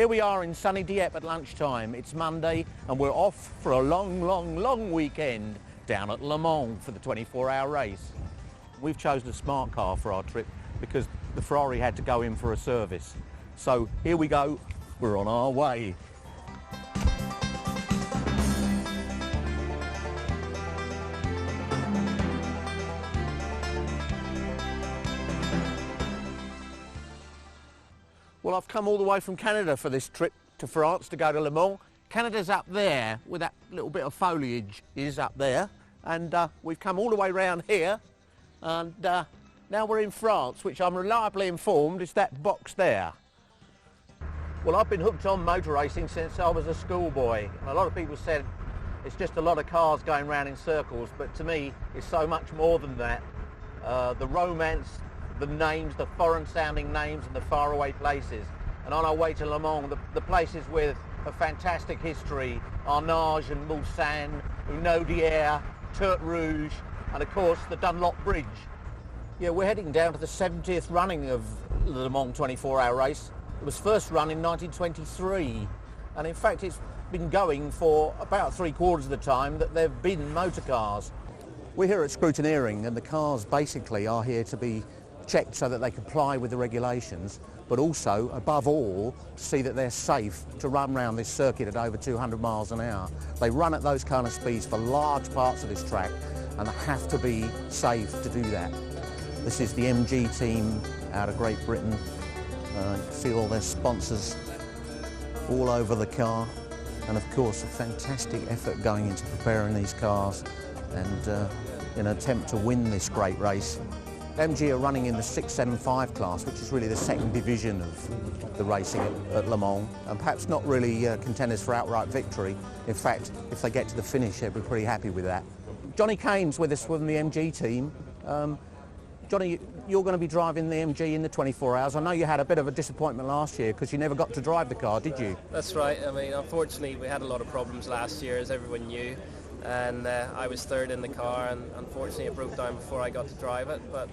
Here we are in sunny Dieppe at lunchtime. It's Monday and we're off for a long weekend down at Le Mans for the 24-hour race. We've chosen a smart car for our trip because the Ferrari had to go in for a service. So here we go, we're on our way. Well, I've come all the way from Canada for this trip to France to go to Le Mans. Canada's up there, where that little bit of foliage is up there. And we've come all the way round here. And now we're in France, which I'm reliably informed is that box there. Well, I've been hooked on motor racing since I was a schoolboy. And a lot of people said it's just a lot of cars going round in circles. But to me, it's so much more than that. The romance, the names, the foreign-sounding names and the faraway places. And on our way to Le Mans, the places with a fantastic history, Arnage and Mulsanne, Unaudière, Turte Rouge, and of course the Dunlop Bridge. Yeah, we're heading down to the 70th running of the Le Mans 24-hour race. It was first run in 1923, and in fact it's been going for about 3/4 of the time that there have been motor cars. We're here at Scrutineering, and the cars basically are here to be checked so that they comply with the regulations, but also, above all, to see that they're safe to run around this circuit at over 200 miles an hour. They run at those kind of speeds for large parts of this track, and they have to be safe to do that. This is the MG team out of Great Britain. You can see all their sponsors all over the car, and of course a fantastic effort going into preparing these cars and in an attempt to win this great race. MG are running in the 675 class, which is really the second division of the racing at Le Mans, and perhaps not really contenders for outright victory. In fact, if they get to the finish, they'll be pretty happy with that. Johnny Kane's with us from the MG team. Johnny, you're going to be driving the MG in the 24 hours. I know you had a bit of a disappointment last year because you never got to drive the car, did you? That's right. I mean, unfortunately, we had a lot of problems last year, as everyone knew. And I was third in the car, and unfortunately it broke down before I got to drive it. But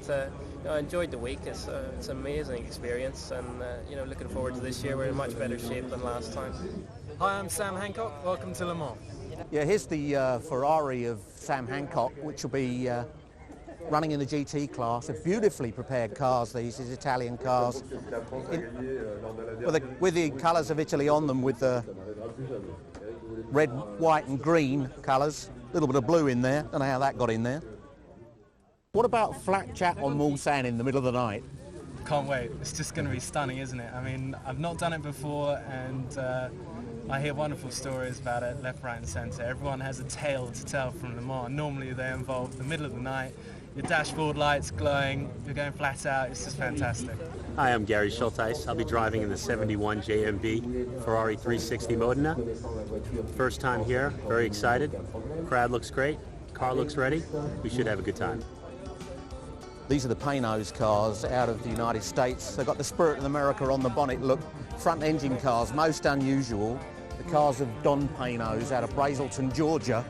I enjoyed the week. It's an amazing experience, and looking forward to this year. We're in much better shape than last time. Hi, I'm Sam Hancock. Welcome to Le Mans. Yeah, here's the Ferrari of Sam Hancock, which will be running in the GT class. They're beautifully prepared cars, these Italian cars, with the colours of Italy on them, with the red, white and green colours. A little bit of blue in there. Don't know how that got in there. What about flat chat on Mulsanne in the middle of the night? Can't wait. It's just going to be stunning, isn't it? I mean, I've not done it before, and I hear wonderful stories about it left, right and centre. Everyone has a tale to tell from Le Mans. Normally they involve the middle of the night, your dashboard lights glowing, you're going flat out. It's just fantastic. Hi, I'm Gary Schulteis. I'll be driving in the 71 JMB Ferrari 360 Modena. First time here, very excited. Crowd looks great, car looks ready. We should have a good time. These are the Paynos cars out of the United States. They've got the Spirit of America on the bonnet look. Front engine cars, most unusual. The cars of Don Paynos out of Brazelton, Georgia.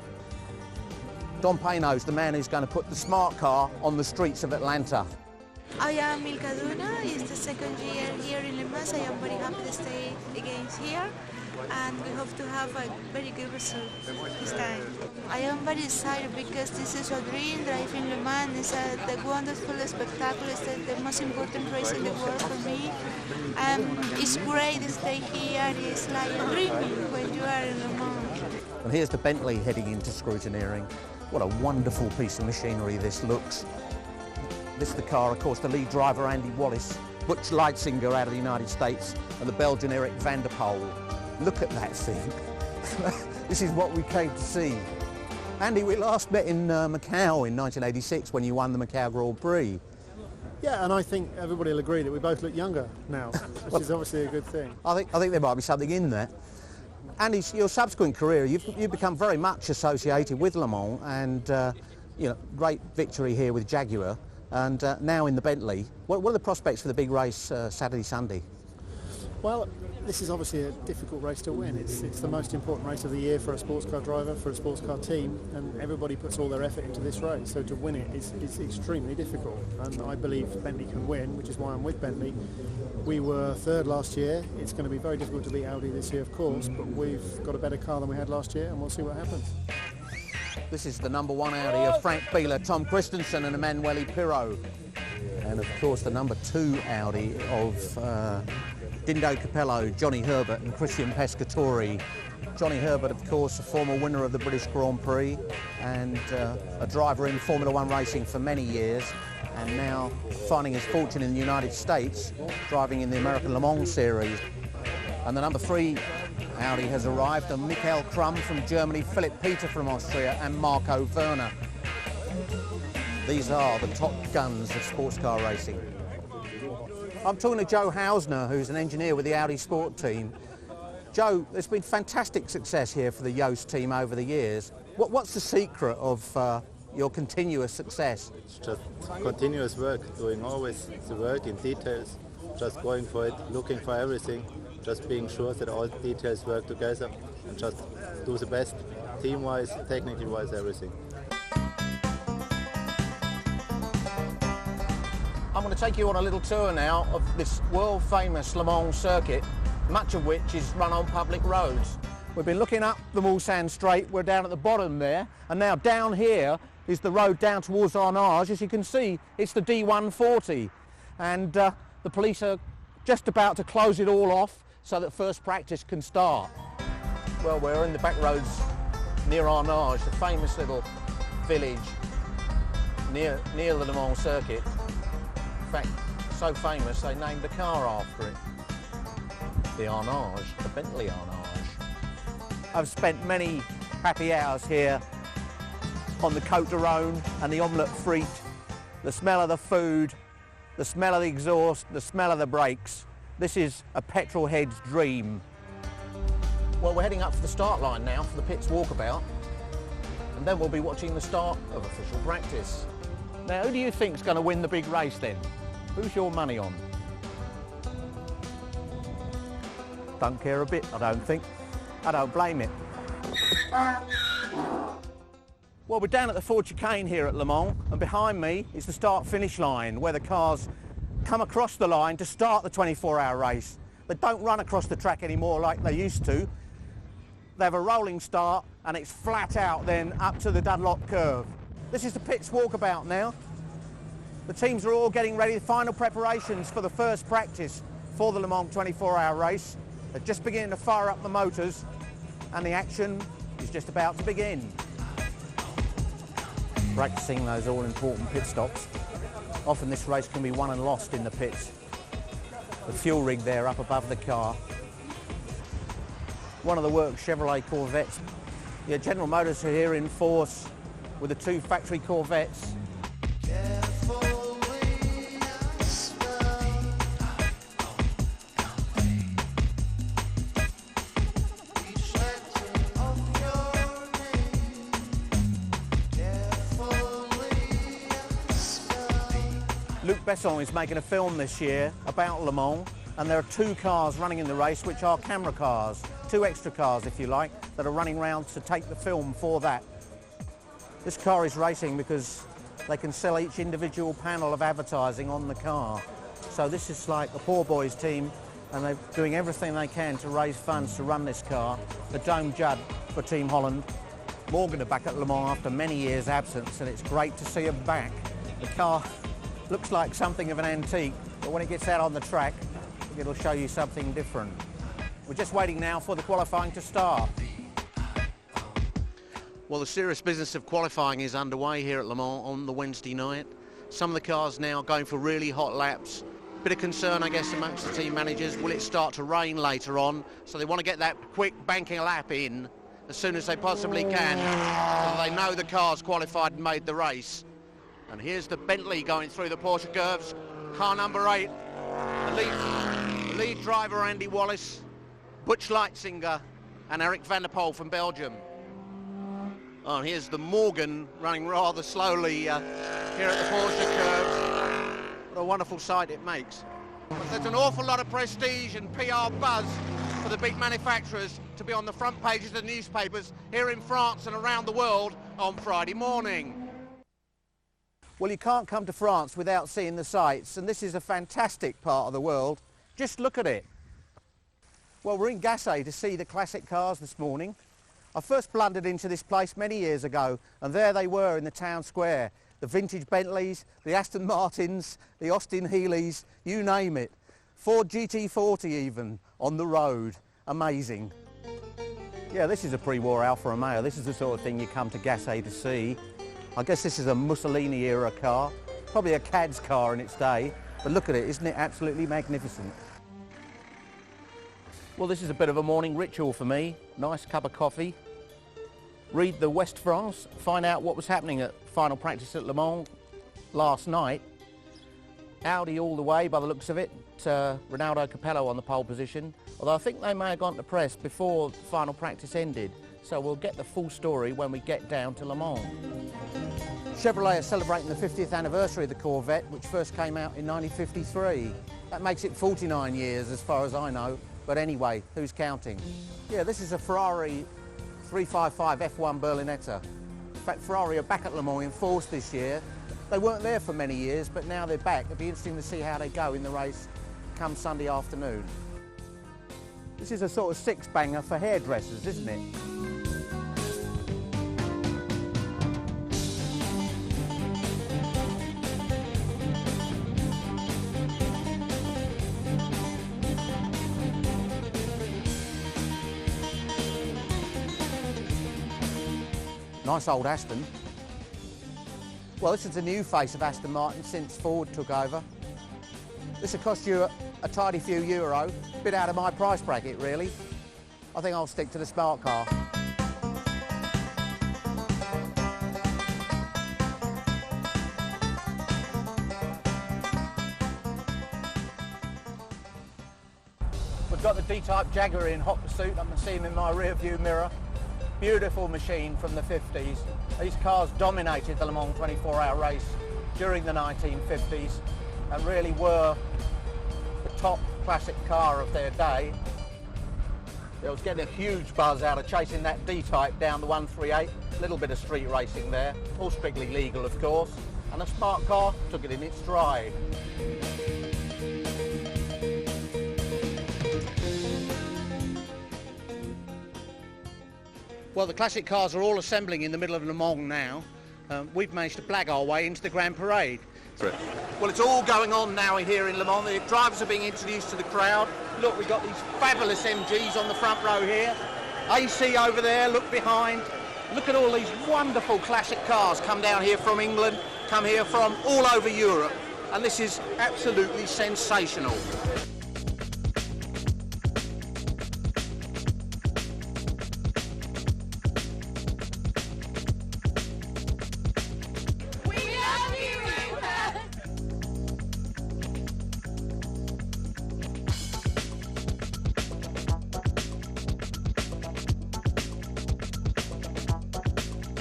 Don Paynos, the man who's going to put the smart car on the streets of Atlanta. I am Milka Duna. It's the second year here in Le Mans. I am very happy to stay against here, and we hope to have a very good result this time. I am very excited because this is a dream. Driving Le Mans is the wonderful spectacle. It's the most important race in the world for me. It's great to stay here. It's like dreaming when you are in Le Mans. And here's the Bentley heading into Scrutineering. What a wonderful piece of machinery this looks. This is the car, of course, the lead driver, Andy Wallace, Butch Leitzinger out of the United States, and the Belgian Eric van der Poel. Look at that thing. This is what we came to see. Andy, we last met in Macau in 1986 when you won the Macau Grand Prix. Yeah, and I think everybody will agree that we both look younger now, which is obviously a good thing. I think there might be something in there. Andy, your subsequent career, you've become very much associated with Le Mans, and great victory here with Jaguar, and now in the Bentley. What are the prospects for the big race Saturday, Sunday? Well, this is obviously a difficult race to win. It's the most important race of the year for a sports car driver, for a sports car team, and everybody puts all their effort into this race. So to win it is extremely difficult, and I believe Bentley can win, which is why I'm with Bentley. We were third last year. It's going to be very difficult to beat Audi this year, of course, but we've got a better car than we had last year, and we'll see what happens. This is the number 1 Audi of Frank Bieler, Tom Christensen and Emanuele Pirro. And of course the number 2 Audi of Dindo Capello, Johnny Herbert and Christian Pescatori. Johnny Herbert, of course, a former winner of the British Grand Prix and a driver in Formula One racing for many years, and now finding his fortune in the United States, driving in the American Le Mans series. And the number 3 Audi has arrived, and Michael Krum from Germany, Philipp Peter from Austria and Marco Werner. These are the top guns of sports car racing. I'm talking to Joe Hausner, who's an engineer with the Audi Sport team. Joe, there's been fantastic success here for the Yoast team over the years. What's the secret of your continuous success? It's just continuous work, doing always the work in details, just going for it, looking for everything, just being sure that all details work together and just do the best, team-wise, technically-wise, everything. I'm going to take you on a little tour now of this world-famous Le Mans circuit, much of which is run on public roads. We've been looking up the Mulsanne Straight, we're down at the bottom there, and now down here is the road down towards Arnage. As you can see, it's the D140, and the police are just about to close it all off so that first practice can start. Well, we're in the back roads near Arnage, the famous little village near the Le Mans circuit. In fact, so famous they named a car after it. The Arnage, the Bentley Arnage. I've spent many happy hours here on the Côte d'Rône and the omelette frite, the smell of the food, the smell of the exhaust, the smell of the brakes. This is a petrol head's dream. Well, we're heading up to the start line now for the pits walkabout, and then we'll be watching the start of official practice. Now, who do you think's going to win the big race then? Who's your money on? Don't care a bit, I don't think. I don't blame it. Well, we're down at the Ford Chicane here at Le Mans, and behind me is the start-finish line, where the cars come across the line to start the 24-hour race. They don't run across the track anymore like they used to. They have a rolling start, and it's flat out then up to the Dunlop curve. This is the pits walkabout now. The teams are all getting ready, the final preparations for the first practice for the Le Mans 24-hour race. They're just beginning to fire up the motors, and the action is just about to begin. Practicing those all-important pit stops. Often this race can be won and lost in the pits. The fuel rig there up above the car. One of the works Chevrolet Corvettes. Yeah, General Motors are here in force with the 2 factory Corvettes. Luc Besson is making a film this year about Le Mans, and there are 2 cars running in the race which are camera cars, 2 extra cars if you like, that are running around to take the film for that. This car is racing because they can sell each individual panel of advertising on the car. So this is like a poor boys team, and they're doing everything they can to raise funds to run this car. The Dome Judd for Team Holland. Morgan are back at Le Mans after many years' absence, and it's great to see them back. The car looks like something of an antique, but when it gets out on the track, it'll show you something different. We're just waiting now for the qualifying to start. Well, the serious business of qualifying is underway here at Le Mans on the Wednesday night. Some of the cars now going for really hot laps. Bit of concern, I guess, amongst the team managers. Will it start to rain later on? So they want to get that quick banking lap in as soon as they possibly can, so they know the car's qualified and made the race. And here's the Bentley going through the Porsche curves. Car number 8, the lead driver Andy Wallace, Butch Leitzinger and Eric van der Poel from Belgium. Oh, and here's the Morgan running rather slowly here at the Porsche curves. What a wonderful sight it makes. But there's an awful lot of prestige and PR buzz for the big manufacturers to be on the front pages of the newspapers here in France and around the world on Friday morning. Well, you can't come to France without seeing the sights, and this is a fantastic part of the world. Just look at it. Well, we're in Gassé to see the classic cars this morning. I first blundered into this place many years ago, and there they were in the town square. The vintage Bentleys, the Aston Martins, the Austin Healeys, you name it. Ford GT40 even, on the road. Amazing. Yeah, this is a pre-war Alfa Romeo. This is the sort of thing you come to Gassé to see. I guess this is a Mussolini era car, probably a CAD's car in its day, but look at it, isn't it absolutely magnificent? Well, this is a bit of a morning ritual for me. Nice cup of coffee, read the West France, find out what was happening at final practice at Le Mans last night. Audi all the way by the looks of it, Ronaldo Capello on the pole position, although I think they may have gone to press before final practice ended, so we'll get the full story when we get down to Le Mans. Chevrolet are celebrating the 50th anniversary of the Corvette, which first came out in 1953. That makes it 49 years as far as I know, but anyway, who's counting? Yeah, this is a Ferrari 355 F1 Berlinetta. In fact, Ferrari are back at Le Mans in force this year. They weren't there for many years, but now they're back. It'll be interesting to see how they go in the race come Sunday afternoon. This is a sort of six-banger for hairdressers, isn't it? Nice old Aston. Well, this is the new face of Aston Martin since Ford took over. This will cost you a tidy few euro, a bit out of my price bracket really. I think I'll stick to the smart car. We've got the D-Type Jaguar in hot pursuit. I can see him in my rear view mirror. Beautiful machine from the 50s. These cars dominated the Le Mans 24-hour race during the 1950s and really were the top classic car of their day. They was getting a huge buzz out of chasing that D-Type down the 138. A little bit of street racing there, all strictly legal of course, and the smart car took it in its stride. Well, the classic cars are all assembling in the middle of Le Mans now. We've managed to blag our way into the Grand Parade. Well, it's all going on now here in Le Mans. The drivers are being introduced to the crowd. Look, we've got these fabulous MGs on the front row here. AC over there, look behind. Look at all these wonderful classic cars come down here from England, come here from all over Europe. And this is absolutely sensational.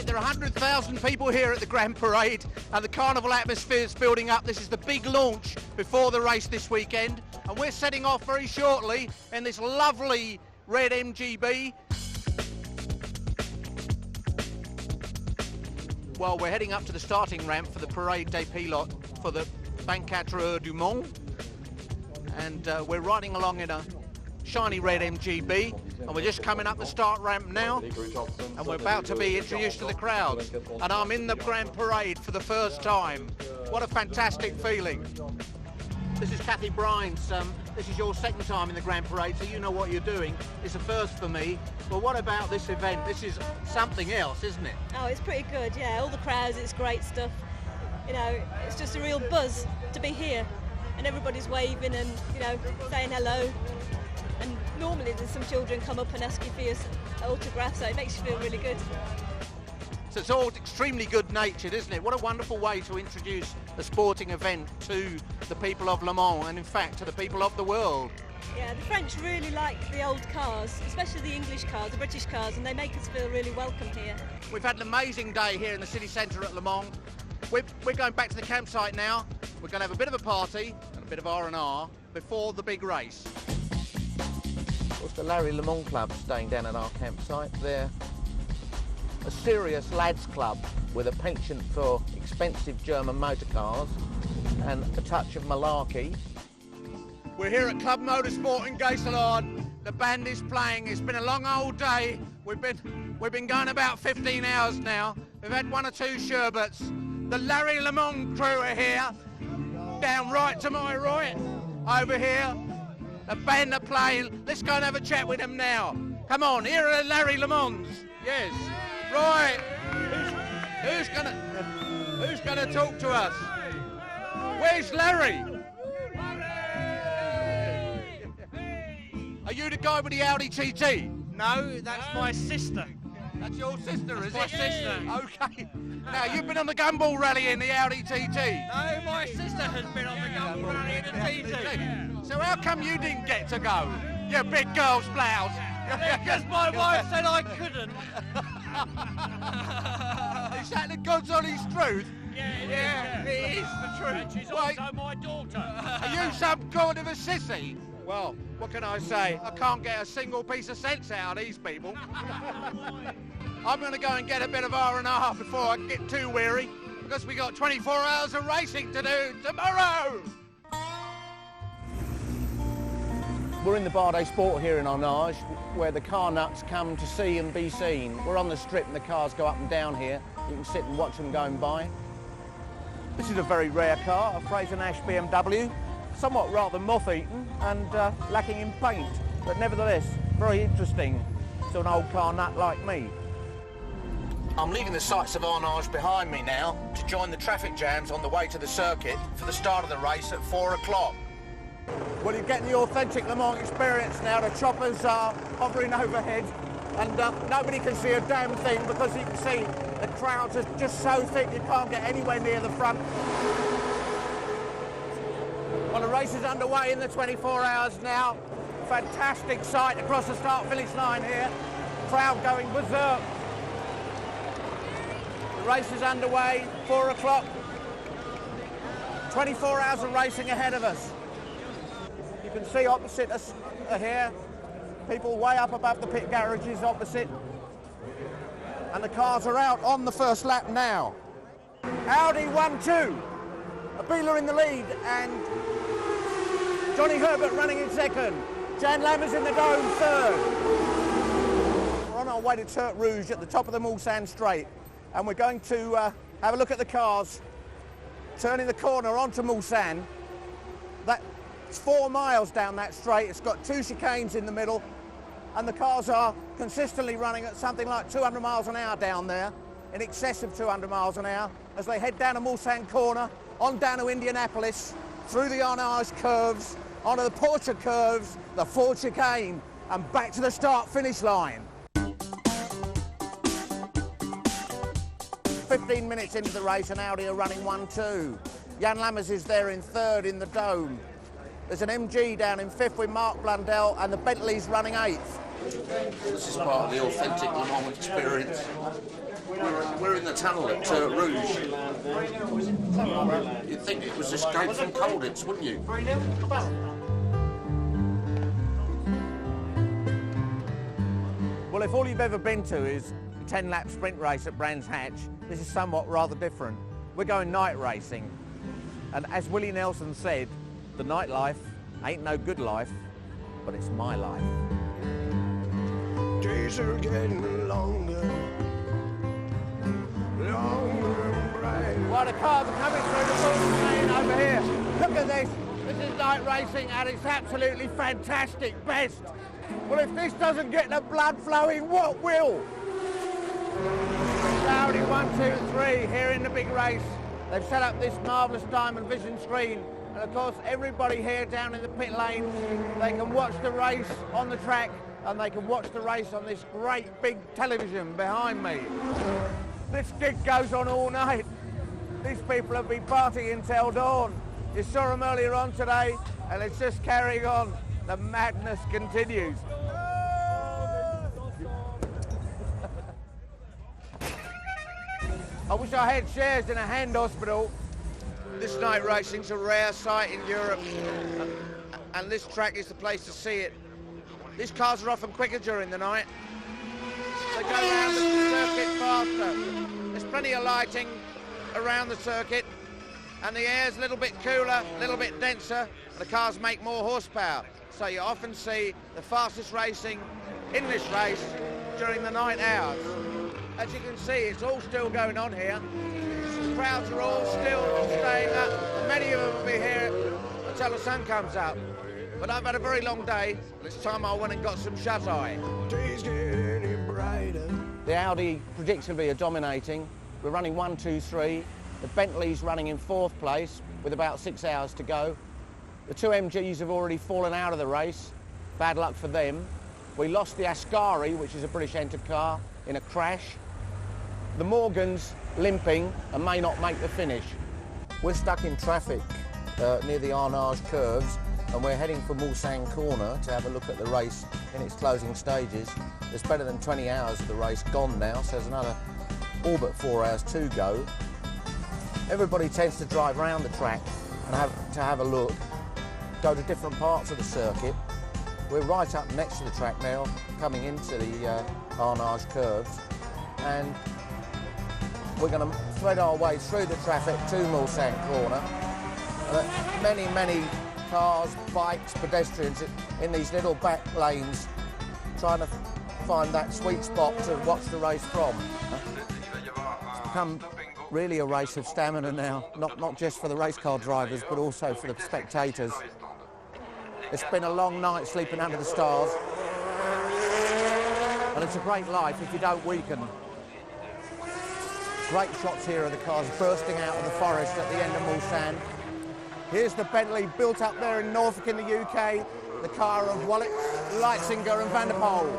There are 100,000 people here at the Grand Parade and the carnival atmosphere is building up. This is the big launch before the race this weekend and we're setting off very shortly in this lovely red MGB. Well, we're heading up to the starting ramp for the Parade des Pilotes for the 24 Heures du Mans and we're riding along in a shiny red MGB and we're just coming up the start ramp now and we're about to be introduced to the crowd and I'm in the Grand Parade for the first time. What a fantastic feeling. This is Kathy Brines. This is your second time in the Grand Parade, so you know what you're doing. It's a first for me. But what about this event? This is something else, isn't it? Oh, it's pretty good, yeah. All the crowds, it's great stuff. You know, it's just a real buzz to be here and everybody's waving and, you know, saying hello. And normally there's some children come up and ask you for your autograph, so it makes you feel really good. So it's all extremely good-natured, isn't it? What a wonderful way to introduce a sporting event to the people of Le Mans and, in fact, to the people of the world. Yeah, the French really like the old cars, especially the English cars, the British cars, and they make us feel really welcome here. We've had an amazing day here in the city centre at Le Mans. We're going back to the campsite now. We're going to have a bit of a party and a bit of R&R before the big race. What's the Larry Le Mans Club staying down at our campsite? They're a serious lads club with a penchant for expensive German motor cars and a touch of malarkey. We're here at Club Motorsport in Gaisselard. The band is playing. It's been a long old day. We've been going about 15 hours now. We've had 1 or 2 sherbets. The Larry Lamont crew are here. Down right to my right, over here. The band are playing. Let's go and have a chat with them now. Come on, here are the Larry Lamonts. Yes. Right. Who's gonna talk to us? Where's Larry? Are you the guy with the Audi TT? No, that's my sister. That's your sister, is it? My sister. Okay. Now, you've been on the Gumball Rally in the Audi TT. No, my sister has been on the Gumball Rally in the TT. So how come you didn't get to go? You big girl's blouse. Because my wife said I couldn't. Is that the God's honest truth? Yeah, it is the truth. And she's also my daughter. Are you some kind of a sissy? Well, what can I say? I can't get a single piece of sense out of these people. I'm going to go and get a bit of R&R before I get too weary, because we got 24 hours of racing to do tomorrow. We're in the Bardet Sport here in Arnage, where the car nuts come to see and be seen. We're on the strip and the cars go up and down here. You can sit and watch them going by. This is a very rare car, a Fraser Nash BMW, somewhat rather moth-eaten and lacking in paint, but nevertheless very interesting to an old car nut like me. I'm leaving the sights of Arnage behind me now to join the traffic jams on the way to the circuit for the start of the race at 4 o'clock. Well, you're getting the authentic Le Mans experience now. The choppers are hovering overhead and nobody can see a damn thing because you can see the crowds are just so thick you can't get anywhere near the front. Well, the race is underway in the 24 hours now. Fantastic sight across the start-finish line here. Crowd going berserk. The race is underway, 4 o'clock. 24 hours of racing ahead of us. You can see opposite us here, people way up above the pit garages opposite. And the cars are out on the first lap now. Audi 1-2. Abila in the lead and Johnny Herbert running in second. Jan Lammers in the dome third. We're on our way to Turk Rouge at the top of the Mulsanne Straight, and we're going to have a look at the cars turning the corner onto Mulsanne. It's 4 miles down that straight. It's got 2 chicanes in the middle, and the cars are consistently running at something like 200 miles an hour down there, in excess of 200 miles an hour, as they head down to Mulsanne Corner, on down to Indianapolis, through the Arnage curves, onto the Porsche curves, the Ford chicane, and back to the start-finish line. 15 minutes into the race and Audi are running 1-2. Jan Lammers is there in third in the dome. There's an MG down in fifth with Mark Blundell, and the Bentley's running 8th. This is part of the authentic Le Mans experience. We're in the tunnel at Turk Rouge. You'd think it was Escape from Colditz, wouldn't you? Well, if all you've ever been to is a 10-lap sprint race at Brands Hatch, this is somewhat rather different. We're going night racing. And as Willie Nelson said, the nightlife ain't no good life, but it's my life. Days are getting longer, longer and bright. Well, the cars are coming through the Ford lane over here. Look at this. This is night racing and it's absolutely fantastic best. Well, if this doesn't get the blood flowing, what will? Audi 1, 2, 3 here in the big race. They've set up this marvellous Diamond Vision screen. And of course, everybody here down in the pit lane, they can watch the race on the track and they can watch the race on this great big television behind me. This gig goes on all night. These people have been partying until dawn. You saw them earlier on today and it's just carrying on. The madness continues. I wish I had shares in a hand hospital. This night racing's a rare sight in Europe, and this track is the place to see it. These cars are often quicker during the night. They go around the circuit faster. There's plenty of lighting around the circuit, and the air's a little bit cooler, a little bit denser, and the cars make more horsepower. So you often see the fastest racing in this race during the night hours. As you can see, it's all still going on here. The crowds are all still staying up. Many of them will be here until the sun comes up. But I've had a very long day, and it's time I went and got some shut-eye. The Audi predictably are dominating. We're running 1, 2, 3. The Bentley's running in 4th place with about 6 hours to go. The 2 MGs have already fallen out of the race. Bad luck for them. We lost the Ascari, which is a British entered car, in a crash. The Morgan's limping and may not make the finish. We're stuck in traffic near the Arnage curves, and we're heading for Mulsanne Corner to have a look at the race in its closing stages. There's better than 20 hours of the race gone now, so there's another all but 4 hours to go. Everybody tends to drive around the track and have a look, go to different parts of the circuit. We're right up next to the track now, coming into the Arnage curves, and we're going to thread our way through the traffic to Mulsanne Corner. Many cars, bikes, pedestrians in these little back lanes trying to find that sweet spot to watch the race from. It's become really a race of stamina now, not just for the race car drivers but also for the spectators. It's been a long night sleeping under the stars, and it's a great life if you don't weaken. Great shots here of the cars bursting out of the forest at the end of Mulsanne. Here's the Bentley built up there in Norfolk in the UK, the car of Wallet, Leitzinger and Van der Poel.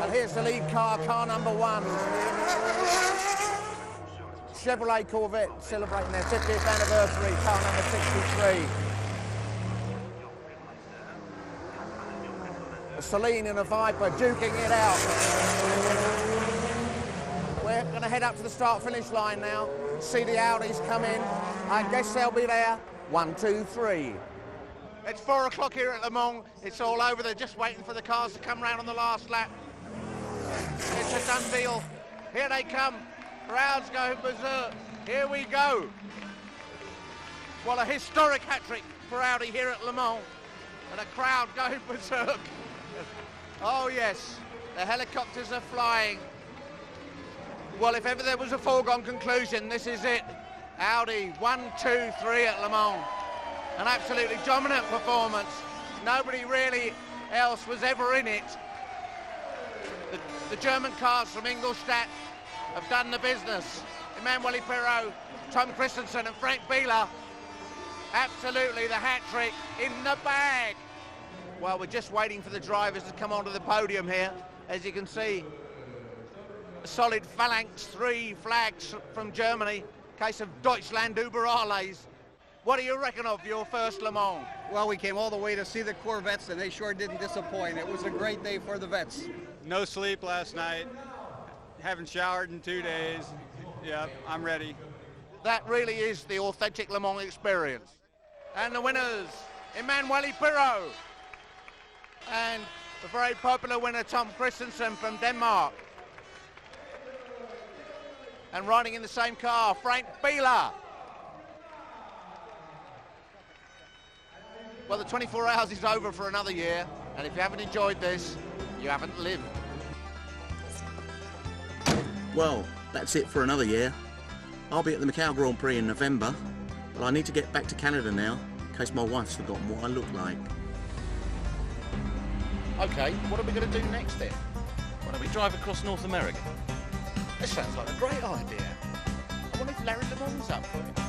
And here's the lead car, car number 1. Chevrolet Corvette celebrating their 50th anniversary, car number 63. A Celine and a Viper duking it out. We're going to head up to the start-finish line now, see the Audis come in. I guess they'll be there. 1, 2, 3. It's 4 o'clock here at Le Mans. It's all over. They're just waiting for the cars to come round on the last lap. It's a done deal. Here they come. Crowds go berserk. Here we go. Well, a historic hat-trick for Audi here at Le Mans. And a crowd going berserk. Oh, yes. The helicopters are flying. Well, if ever there was a foregone conclusion, this is it. Audi 1, 2, 3 at Le Mans. An absolutely dominant performance. Nobody really else was ever in it. The German cars from Ingolstadt have done the business. Emmanuel Pirot, Tom Christensen and Frank Bieler. Absolutely the hat-trick in the bag. Well, we're just waiting for the drivers to come onto the podium here. As you can see, a solid phalanx, 3 flags from Germany. Case of Deutschland über alles. What do you reckon of your first Le Mans? Well, we came all the way to see the Corvettes, and they sure didn't disappoint. It was a great day for the vets. No sleep last night. Haven't showered in 2 days. Yep, I'm ready. That really is the authentic Le Mans experience. And the winners, Emmanuel Pirot. And the very popular winner, Tom Christensen from Denmark. And riding in the same car, Frank Bieler. Well, the 24 hours is over for another year, and if you haven't enjoyed this, you haven't lived. Well, that's it for another year. I'll be at the Macau Grand Prix in November, but I need to get back to Canada now, in case my wife's forgotten what I look like. OK, what are we going to do next then? Why don't we drive across North America? This sounds like a great idea. I wonder if Larry Lemon's up for it.